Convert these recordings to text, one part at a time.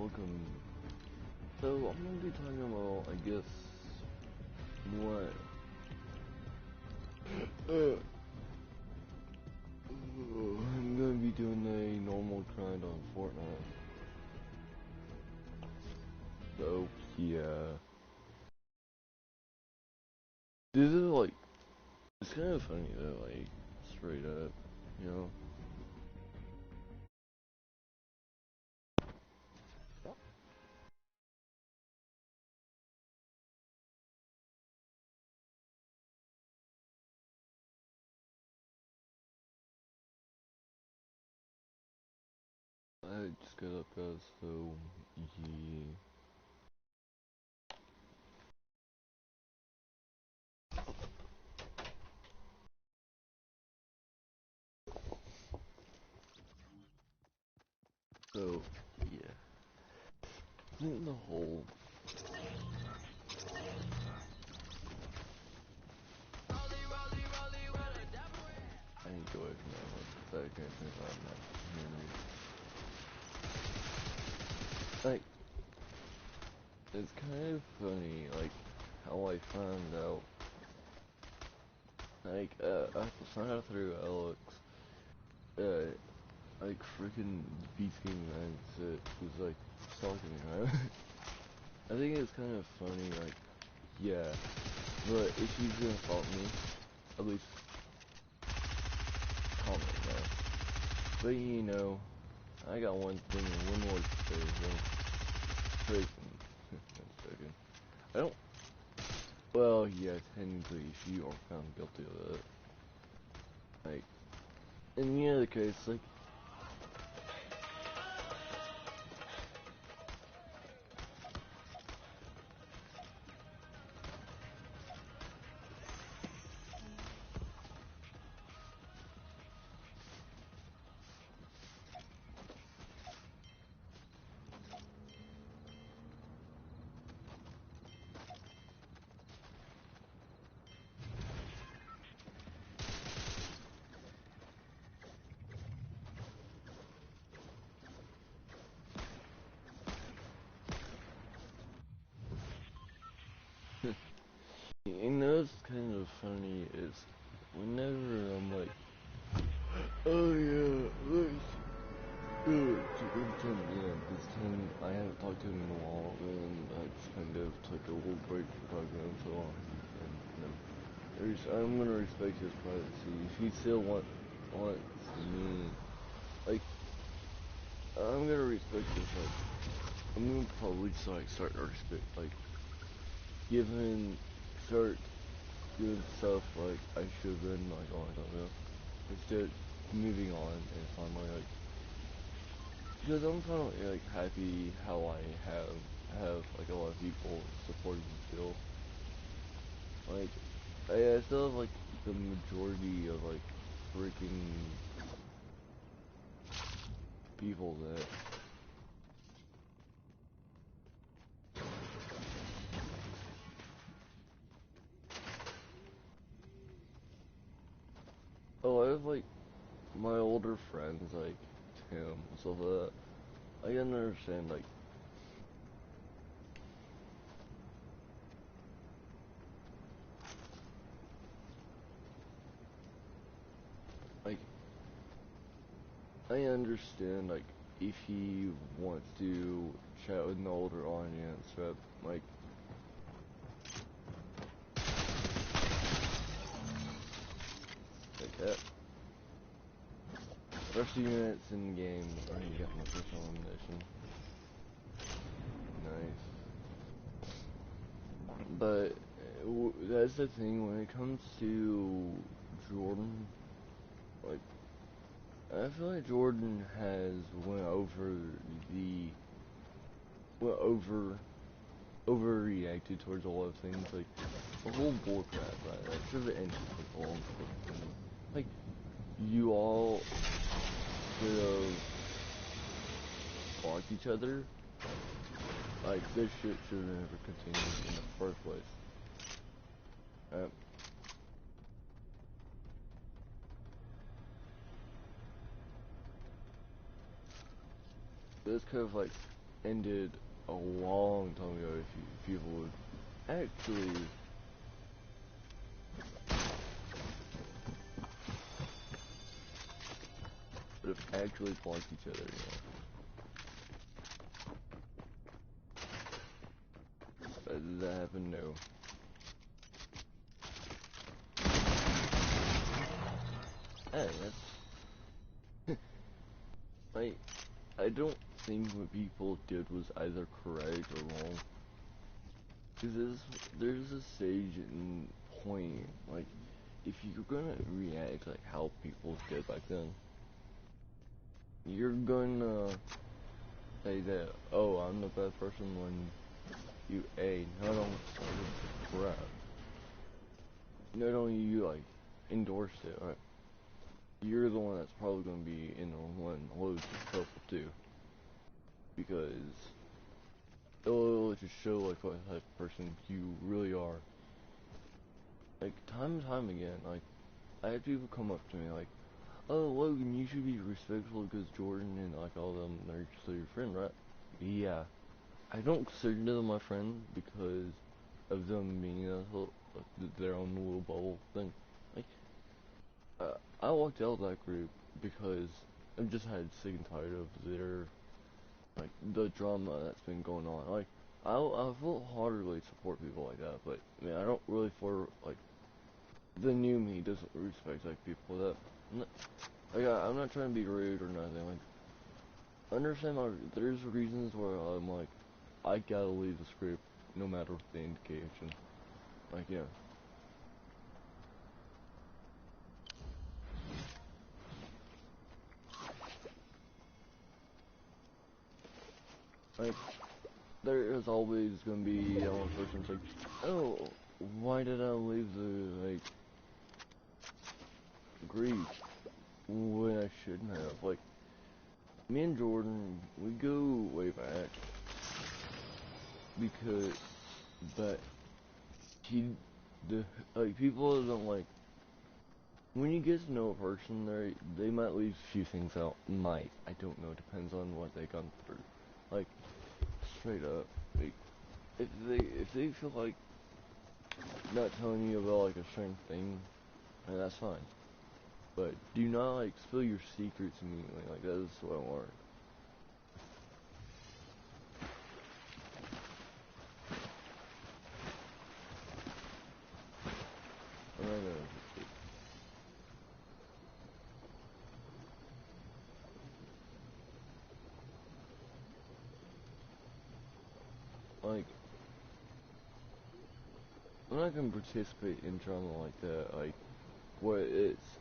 welcome. So I'm gonna be talking about, I guess, what I'm gonna be doing a normal grind on Fortnite. So yeah, this is like, it's kind of funny though, like straight up, you know. I just got up, guys. So yeah. So yeah, in the whole. I need to go away from that one. So I can't think about that. Like, it's kind of funny, like, how I found out. Like, I found out through Alex, like, freaking Beast Game Mindset was, like, stalking me, right? I think it's kind of funny, like, yeah, but if she's gonna fault me, at least comment that. But, you know, I got one thing and one more to say, so, I'm joking. I don't, well, yeah, technically, if you are found guilty of it, like, in the other case, like, you know, it's kind of funny is whenever I'm like, oh yeah, let's to Tim, yeah, this time I haven't talked to him in a while, and I just kind of took a little break from talking to him so long, and you know, I'm gonna respect his privacy. If he still wants me, like, I'm gonna respect his, like, I'm gonna probably start to respect, like, giving, start doing stuff like I should have been like a long time ago. Instead, moving on and finally like, because I'm kind of like happy how I have like a lot of people supporting me still. Like, I still have like the majority of like freaking people that. Oh, I have like my older friends like Tim and stuff like that. I can understand like I understand like if he wants to chat with an older audience, but like that. First few minutes in the game, I already got my first elimination. Nice. But that's the thing when it comes to Jordan. Like, I feel like Jordan has the went overreacted towards a lot of things. Like the whole bull crap, right? That should have ended people. Like you all should have blocked each other. Like this shit should have never continued in the first place. This kind of like ended a long time ago if people would actually blocked each other, Did that happen? No. Hey, that's like, I don't think what people did was either correct or wrong. Because there's a stage and point, like, if you're gonna react like how people did back then, you're gonna say that, oh, I'm the bad person when you, A, not only started crap, not only you, like, endorsed it, right? You're the one that's probably gonna be in the one loads of trouble too. Because it'll just show, like, what type of person you really are. Like, time and time again, like, I had people come up to me like, oh, Logan, you should be respectful because Jordan and, like, all of them, they're still your friend, right? Yeah. I don't consider them my friend because of them being their own little bubble thing. Like, I walked out of that group because I've just had sick and tired of like, the drama that's been going on. Like, I will hardly support people like that, but, I mean, I don't really like, the new me doesn't respect, like, people that, I'm not trying to be rude or nothing, like, understand, like, there's reasons where I'm like, I gotta leave this group, no matter the indication, like, yeah. Like, there is always gonna be one person like, oh, why did I leave the, like, group when I shouldn't have? Like, me and Jordan, we go way back, because, but like, people don't like, when you get to know a person, they might leave a few things out. Might. I don't know. Depends on what they've gone through. Like, straight up. Like, if they feel like not telling you about, like, a certain thing, then that's fine. But do not, like, spill your secrets immediately. Like, that is what I want. I'm not gonna. Like, I'm not gonna participate in drama like that. Like, where it's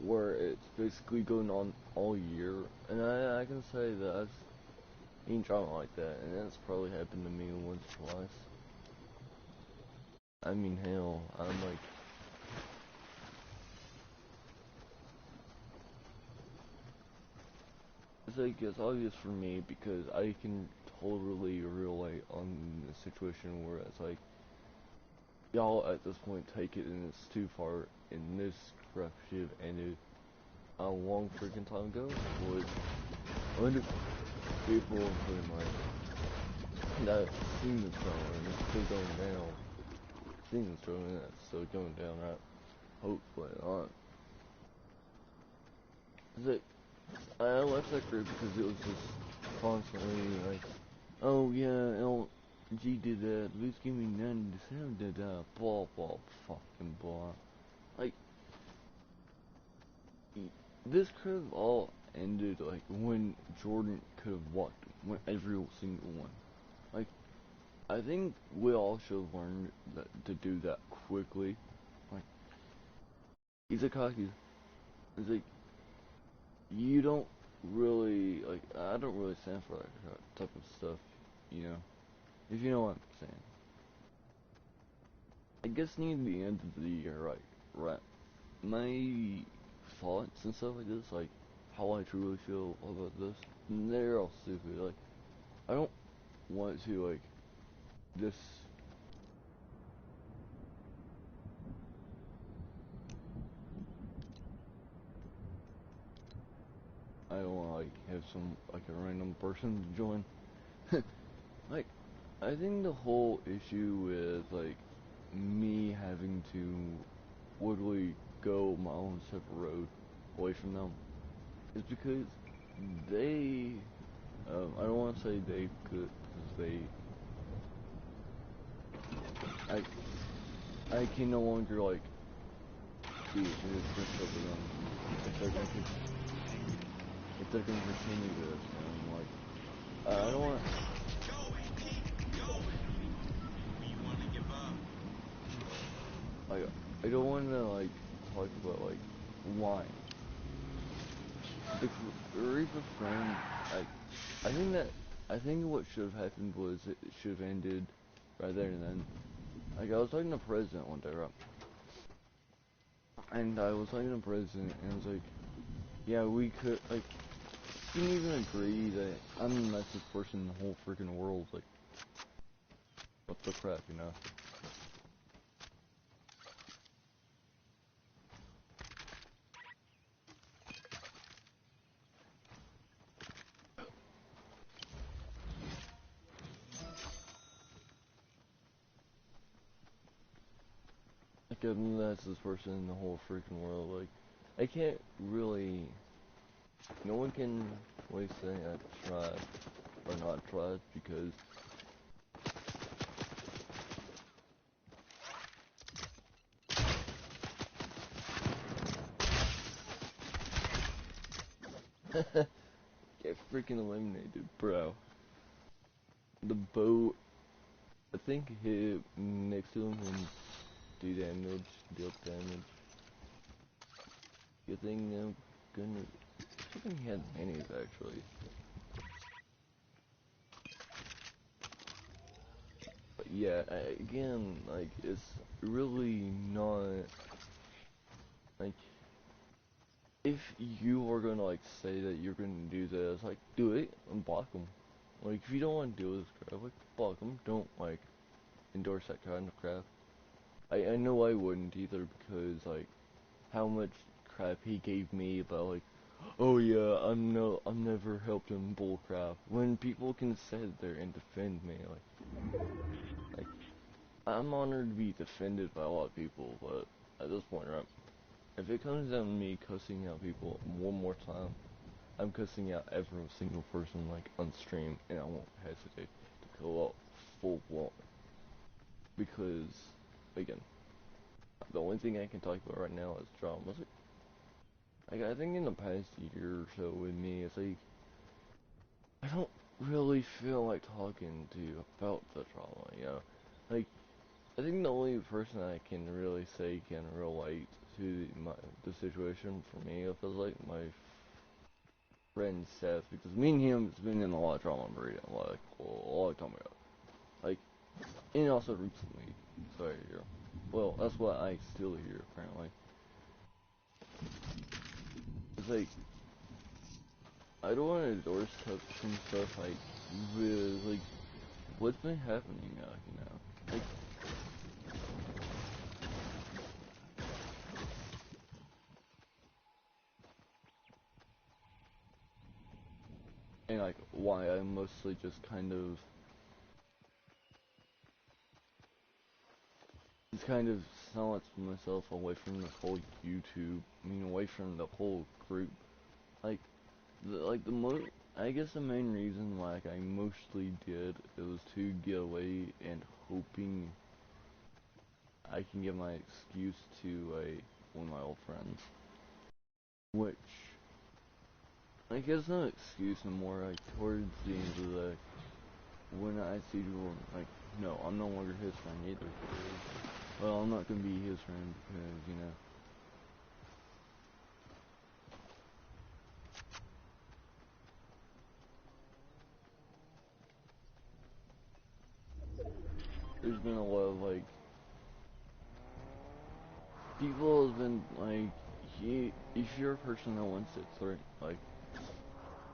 where it's basically going on all year, and I can say that I've seen drama like that, and that's probably happened to me once or twice. I mean, hell, I'm like, it's obvious for me because I can totally relate on the situation where it's like, y'all at this point take it and it's too far, and this corruption ended a long freaking time ago was under people including like that seen the drama and it's still going down. Seen the drama and it's still going down, right? Hopefully not. It's like, I left that group because it was just constantly like, oh yeah, LG did that, Luke gave me 90% did that, blah blah fucking blah. Like, this could have all ended like when Jordan could have walked when every single one. Like, I think we all should have learned to do that quickly. Like, Izakaki, it's like, you don't really, like, I don't really stand for that type of stuff, you know? If you know what I'm saying. I guess near the end of the year, right, my thoughts and stuff like this, like, how I truly feel about this, they're all stupid. Like, I don't want to, like, this, I don't want to like have some like a random person join. Like, I think the whole issue with like me having to literally go my own separate road away from them is because they, I don't want to say they could, because I can no longer like be in this friendship with them if they're gonna if they're gonna continue this, and like I don't want. I don't want to like talk about like why the Reaper friend. I think that I think what should have happened was it should have ended right there and then. Like I was talking to the president one day, right? And I was talking to the president, and I was like, yeah, we could like. You can even agree that I'm the nicest person in the whole freaking world. Like, what the crap, you know? Like, I'm the nicest person in the whole freaking world. Like, I can't really. No one can really say I tried or not tried because. Get freaking eliminated, bro. The boat, I think, hit next to him and deal damage. Good thing I'm gonna. I think he had minis actually. But yeah, again, like, it's really not. Like, if you are gonna, like, say that you're gonna do this, like, do it and block them. Like, if you don't want to deal with this crap, like, block them. Don't, like, endorse that kind of crap. I know I wouldn't either because, like, how much crap he gave me about, like, oh yeah, I'm never helped him bull crap. When people can sit there and defend me, like, I'm honored to be defended by a lot of people, but at this point, right, if it comes down to me cussing out people one more time, I'm cussing out every single person, like, on stream, and I won't hesitate to go out full blown. Because, again, the only thing I can talk about right now is drama. Like, I think in the past year or so with me, it's like, I don't really feel like talking to you about the drama, you know? Like, I think the only person I can really say can relate to the situation for me, it feels like my friend Seth, because me and him has been in a lot of drama already, like a lot of time ago. Like, and also recently, sorry, here. Well, that's what I still hear apparently. It's like I don't want to endorse some stuff like with like what's been happening now, you know. Like, and like why I mostly just kind of silence myself away from this whole YouTube, I mean away from the whole group. Like I guess the main reason like I mostly did it was to get away and hoping I can get my excuse to one of my old friends. Which I guess not excuse anymore, like towards the end of the day. When I see people like, no, I'm no longer his friend either. Well, I'm not gonna be his friend because, you know, there's been a lot of like people have been like, if you're a person that wants to threaten, like,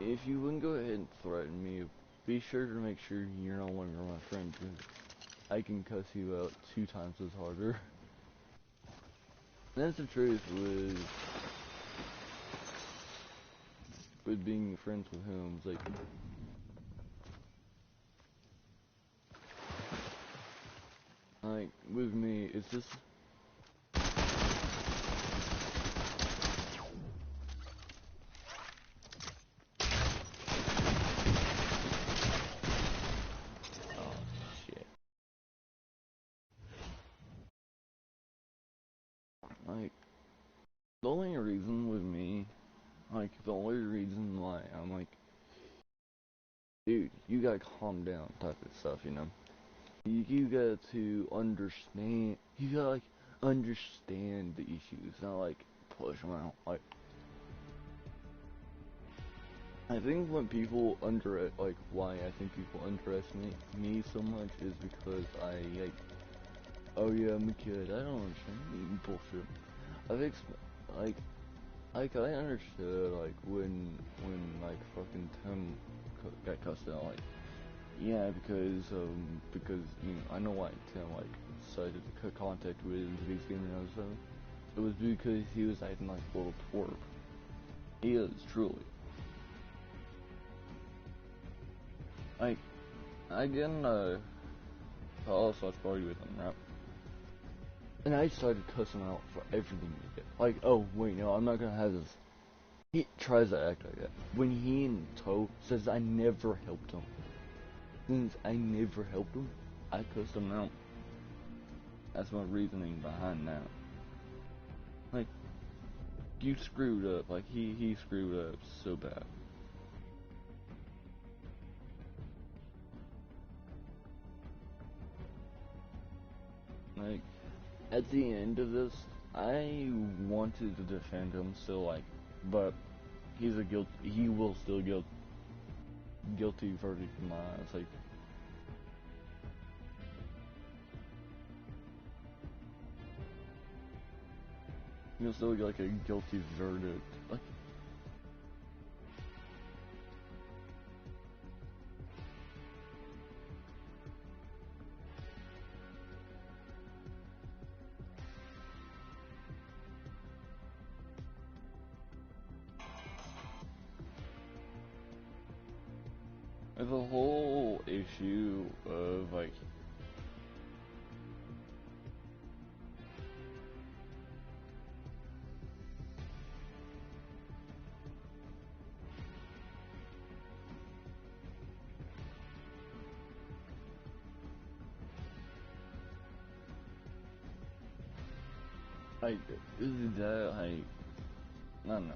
if you wouldn't go ahead and threaten me, be sure to make sure you're no longer my friend because I can cuss you out 2 times as harder. And that's the truth with with being friends with him. It's like with me, it's just oh shit. Like the only reason with me, like the only reason why I'm like, dude, you gotta calm down, type of stuff, you know. You got to understand. You gotta like understand the issues, not like push them out. Like I think when people like why I think people underestimate me so much is because I like, oh yeah, I'm a kid. I don't understand bullshit. I've like I understood like when like fucking Tim got cussed out. Like yeah, because I mean I know why Tim like decided to cut contact with the gaming and stuff. It was because he was acting like a little twerp. He is truly. Like I get in a college party with him, right? And I started cussing him out for everything he did. Like, oh wait, no, I'm not gonna have this. He tries to act like that. When he in tow says I never helped him. Since I never helped him, I cussed him out. That's my reasoning behind that. Like, you screwed up. Like, he screwed up so bad. Like, at the end of this, I wanted to defend him still, like, but he's a he will still guilty verdict in my eyes. Like, he'll still get like a guilty verdict. Like, the whole issue of like is that like I don't know.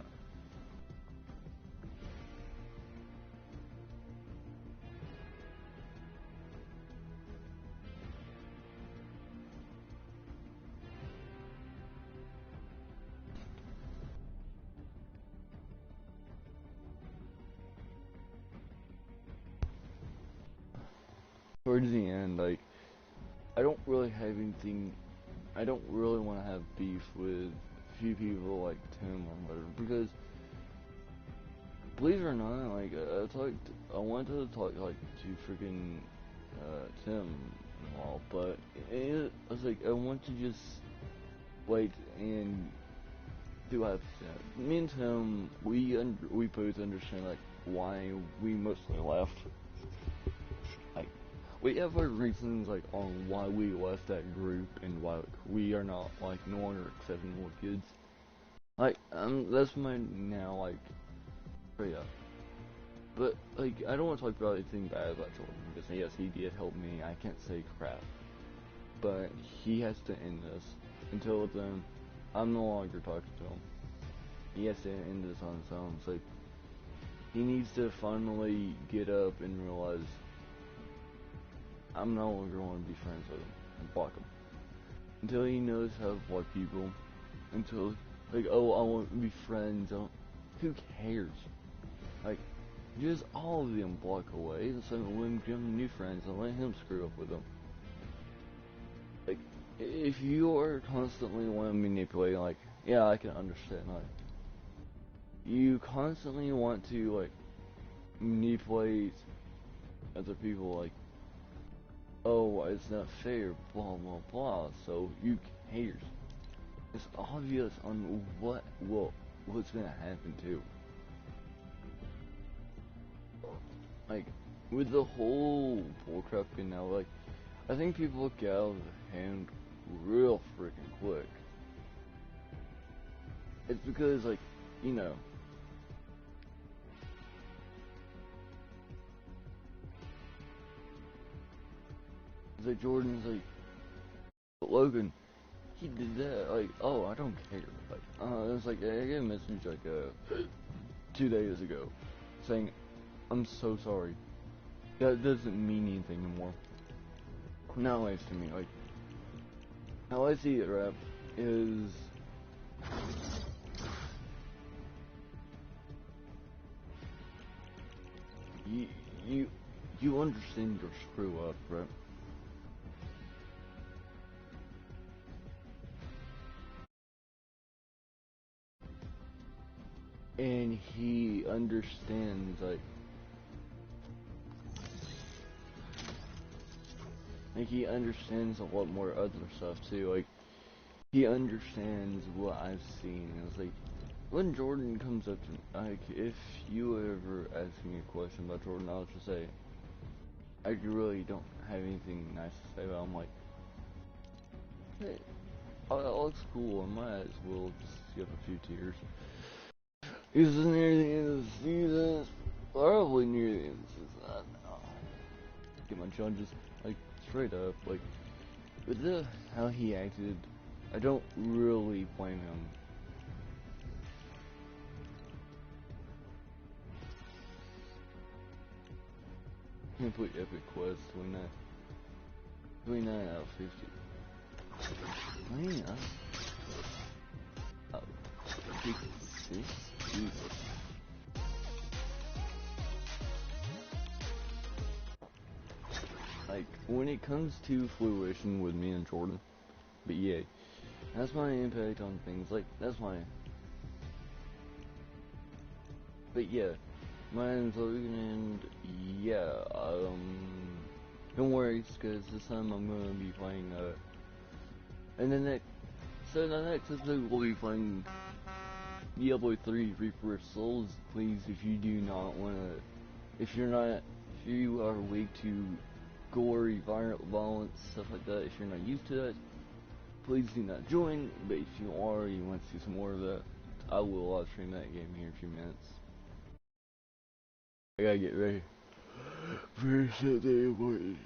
Towards the end, like I don't really have anything. I don't really want to have beef with a few people like Tim or whatever because believe it or not, like I wanted to talk like to freaking Tim and all, but I was like I want to just wait and do have me and Tim we both understand like why we mostly left. Like we have our reasons like on why we left that group and why we are not like no longer accepting more kids. Like that's my now like straight up. But like I don't want to talk about anything bad about Jordan because yes he did help me. I can't say crap, but he has to end this. Until then, I'm no longer talking to him. He has to end this on his own. It's like he needs to finally get up and realize I'm no longer want to be friends with him and block him until he knows how to block people. Until like oh I want to be friends. Who cares? Like just all of them block away instead of letting him new friends and let him screw up with them. Like if you are constantly want to manipulate, like yeah I can understand like you constantly want to like manipulate other people like oh, it's not fair, blah blah blah. So you haters. It's obvious on what's gonna happen too. like, with the whole bullcrap thing now, like, I think people get out of hand real freaking quick. It's because, like, you know, it's like Jordan's like, Logan, he did that, like, oh, I don't care. Like, it was like, I got a message, like, 2 days ago, saying, I'm so sorry. That doesn't mean anything anymore. Nowadays to me, like, how I see it, rap, is, you, you, you understand your screw up, right? And he understands, like he understands a lot more other stuff too. Like he understands what I've seen. And it's like when Jordan comes up to me, like if you ever ask me a question about Jordan, I'll just say I really don't have anything nice to say about him. Like, hey, all looks cool. I might as well just skip a few tears. This is near the end of the season. Probably near the end of the season. I don't know. Get my judges like straight up like. With how he acted, I don't really blame him. Complete epic quest, 29 out of 50. 29 out of 56? Jesus. Like, when it comes to fruition with me and Jordan, but yeah, that's my impact on things, like, that's my, but yeah, my name's Logan, and yeah, don't worry, because this time I'm gonna be playing, and then next, so the next episode we'll be playing Diablo 3 Reaper of Souls. Please, if you do not wanna, if you're not, if you are weak to gory, violence, stuff like that, if you're not used to that, please do not join, but if you are, you want to see some more of that, I will live stream that game here in a few minutes. I gotta get ready for something important.